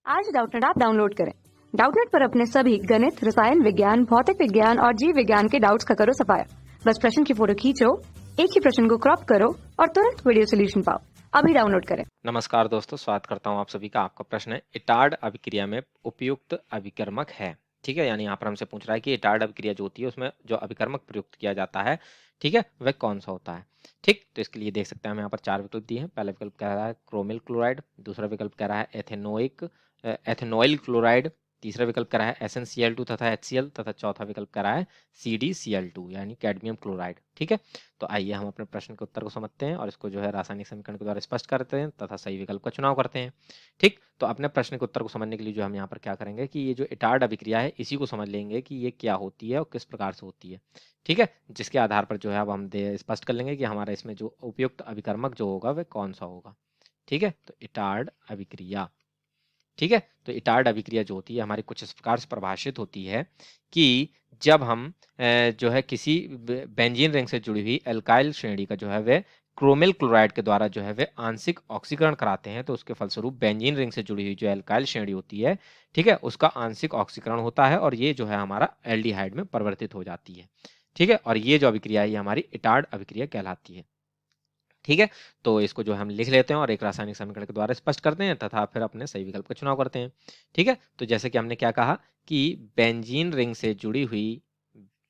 आज Doubtnut app download करें। Doubtnut पर अपने सभी गणित, रसायन विज्ञान, भौतिक विज्ञान और जीव विज्ञान के डाउट्स का करो सफाया। बस प्रश्न की फोटो खींचो, एक ही प्रश्न को क्रॉप करो और तुरंत वीडियो सोल्यूशन पाओ। अभी डाउनलोड करें। नमस्कार दोस्तों, स्वागत करता हूं आप सभी का। आपका प्रश्न है इटार्ड अभिक्रिया में उपयुक्त अभिकर्मक है। ठीक है, यानी यहाँ पर हमसे पूछ रहा है कि इटार्ड अभिक्रिया जो होती है उसमें जो अभिकर्मक प्रयुक्त किया जाता है, ठीक है, वह कौन सा होता है। ठीक, तो इसके लिए देख सकते हैं हम यहाँ पर चार विकल्प दिए हैं। पहला विकल्प कह रहा है क्रोमिल क्लोराइड, दूसरा विकल्प कह रहा है एथेनॉइल क्लोराइड, तीसरा विकल्प कह रहा है SnCl2 तथा HCl तथा चौथा विकल्प कह रहा है CdCl2 यानी कैडमियम क्लोराइड। ठीक है, तो आइए हम अपने प्रश्न के उत्तर को समझते हैं और इसको जो है रासायनिक समीकरण के द्वारा स्पष्ट करते हैं तथा सही विकल्प का चुनाव करते हैं। ठीक, तो अपने प्रश्न के उत्तर को समझने के लिए जो हम यहाँ पर क्या करेंगे कि ये जो इटार्ड अभिक्रिया है इसी को समझ लेंगे कि ये क्या होती है और किस प्रकार से होती है। ठीक है, जिसके आधार पर जो है अब हम स्पष्ट कर लेंगे कि हमारा इसमें जो उपयुक्त अभिकर्मक जो होगा वह कौन सा होगा। ठीक है, तो इटार्ड अभिक्रिया, ठीक है, तो इटार्ड अभिक्रिया जो होती है हमारी कुछ इस प्रकार से परिभाषित होती है कि जब हम जो है किसी बेंजीन रिंग से जुड़ी हुई एल्काइल श्रेणी का जो है वह क्रोमिल क्लोराइड के द्वारा जो है वह आंशिक ऑक्सीकरण कराते हैं, तो उसके फलस्वरूप बेंजीन रिंग से जुड़ी हुई जो एल्काइल श्रेणी होती है, ठीक है, उसका आंशिक ऑक्सीकरण होता है और ये जो है हमारा एल्डिहाइड में परिवर्तित हो जाती है। ठीक है, और ये जो अभिक्रिया है ये हमारी इटार्ड अभिक्रिया कहलाती है। ठीक है, तो इसको जो हम लिख लेते हैं और एक रासायनिक समीकरण के द्वारा स्पष्ट करते हैं तथा फिर अपने सही विकल्प का चुनाव करते हैं। ठीक है, तो जैसे कि हमने क्या कहा कि बेंजीन रिंग से जुड़ी हुई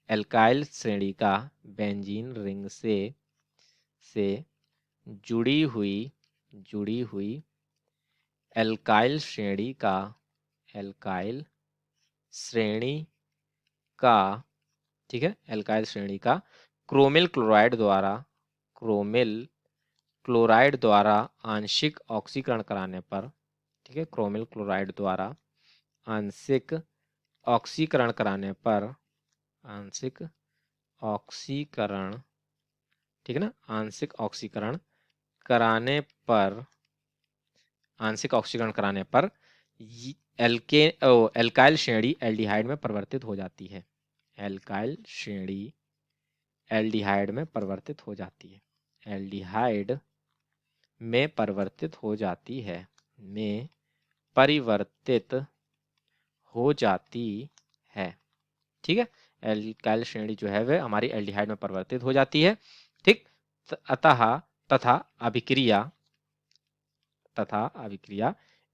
एल्काइल श्रेणी का बेंजीन रिंग से जुड़ी हुई एल्काइल श्रेणी का ठीक है, एल्काइल श्रेणी का क्रोमिल क्लोराइड द्वारा आंशिक ऑक्सीकरण कराने पर, ठीक है, क्रोमिल क्लोराइड द्वारा आंशिक ऑक्सीकरण कराने पर ठीक है ना, आंशिक ऑक्सीकरण कराने पर एल्काइल श्रेणी एल्डिहाइड में परिवर्तित हो जाती है। एल्काइल श्रेणी एल्डिहाइड में परिवर्तित हो जाती है। एल्डिहाइड में परिवर्तित हो जाती है। ठीक है, एल्काइल श्रेणी जो है वह हमारी एल्डिहाइड में परिवर्तित हो जाती है। ठीक, तथा अभिक्रिया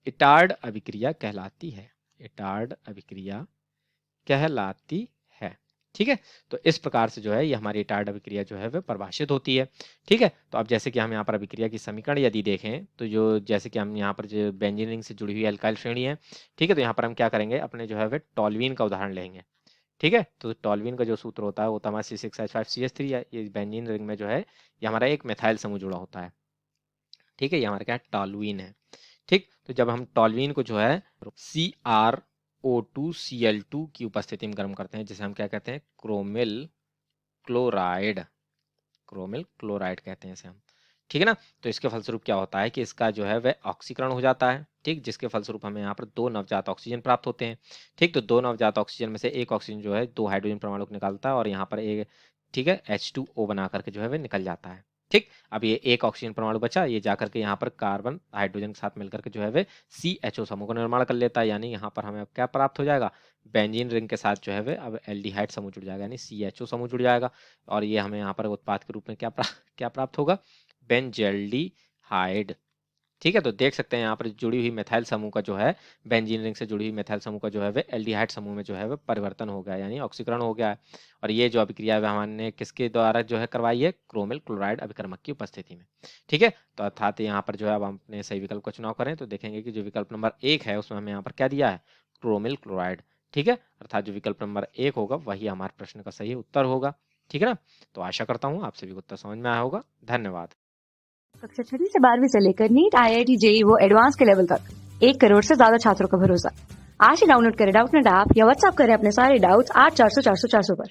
इटार्ड अभिक्रिया कहलाती है। इटार्ड अभिक्रिया कहलाती है। ठीक है, तो इस प्रकार से जो है ये हमारी इटार्ड अभिक्रिया जो है वह परिभाषित होती है। ठीक है, तो अब जैसे कि हम यहाँ पर अभिक्रिया की समीकरण यदि देखें तो जो जैसे कि हम यहाँ पर जो बेंजीन रिंग से जुड़ी हुई एल्काइल श्रेणी है, ठीक है, तो यहाँ पर हम क्या करेंगे, अपने जो है वह टॉल्यूइन का उदाहरण लेंगे। ठीक है, तो टॉल्यूइन का जो सूत्र होता है वो होता है C6H5CH3 है। ये बेंजीन रिंग में जो है ये हमारा एक मिथाइल समूह जुड़ा होता है। ठीक है, ये हमारा क्या है, टॉल्यूइन है। ठीक, तो जब हम टॉल्यूइन को जो है CrO2Cl2 की उपस्थिति में गर्म करते हैं, जिसे हम क्या कहते हैं, क्रोमिल क्लोराइड कहते हैं इसे हम। ठीक है ना, तो इसके फलस्वरूप क्या होता है कि इसका जो है वह ऑक्सीकरण हो जाता है। ठीक, जिसके फलस्वरूप हमें यहाँ पर दो नवजात ऑक्सीजन प्राप्त होते हैं। ठीक, तो दो नवजात ऑक्सीजन में से एक ऑक्सीजन जो है दो हाइड्रोजन परमाणु को निकालता है और यहाँ पर एक, ठीक है, H2O बना करके जो है वह निकल जाता है। ठीक, अब ये एक ऑक्सीजन परमाणु बचा, ये जाकर के यहाँ पर कार्बन हाइड्रोजन के साथ मिलकर के जो है वह CHO समूह का निर्माण कर लेता है। यानी यहाँ पर हमें अब क्या प्राप्त हो जाएगा, बेंजीन रिंग के साथ जो है वह अब एल्डिहाइड समूह जुड़ जाएगा, यानी CHO समूह जुड़ जाएगा और ये हमें यहाँ पर उत्पाद के रूप में क्या प्राप्त होगा, बेंजल्डिहाइड। ठीक है, तो देख सकते हैं यहाँ पर जुड़ी हुई मेथाइल समूह का जो है बेंजीन रिंग से जुड़ी हुई मेथाइल समूह का जो है वह एल्डिहाइड समूह में जो है वह परिवर्तन हो गया, यानी ऑक्सीकरण हो गया है। और ये जो अभिक्रिया है हमने किसके द्वारा जो है करवाई है, क्रोमिल क्लोराइड अभिकर्मक की उपस्थिति में। ठीक है, तो अर्थात यहाँ पर जो है अब हम अपने सही विकल्प का चुनाव करें तो देखेंगे कि जो विकल्प नंबर 1 है उसमें हमें यहाँ पर क्या दिया है, क्रोमिल क्लोराइड। ठीक है, अर्थात जो विकल्प नंबर 1 होगा वही हमारे प्रश्न का सही उत्तर होगा। ठीक है ना, तो आशा करता हूँ आप सभी को उत्तर समझ में आया होगा। धन्यवाद। कक्षा 6 से 12वीं से लेकर नीट, IIT, JEE वो एडवांस के लेवल तक 1 करोड़ से ज्यादा छात्रों का भरोसा। आज ही डाउनलोड करें डाउटनेट ऐप या व्हाट्सएप करें अपने सारे डाउट्स 8400 400 400 पर।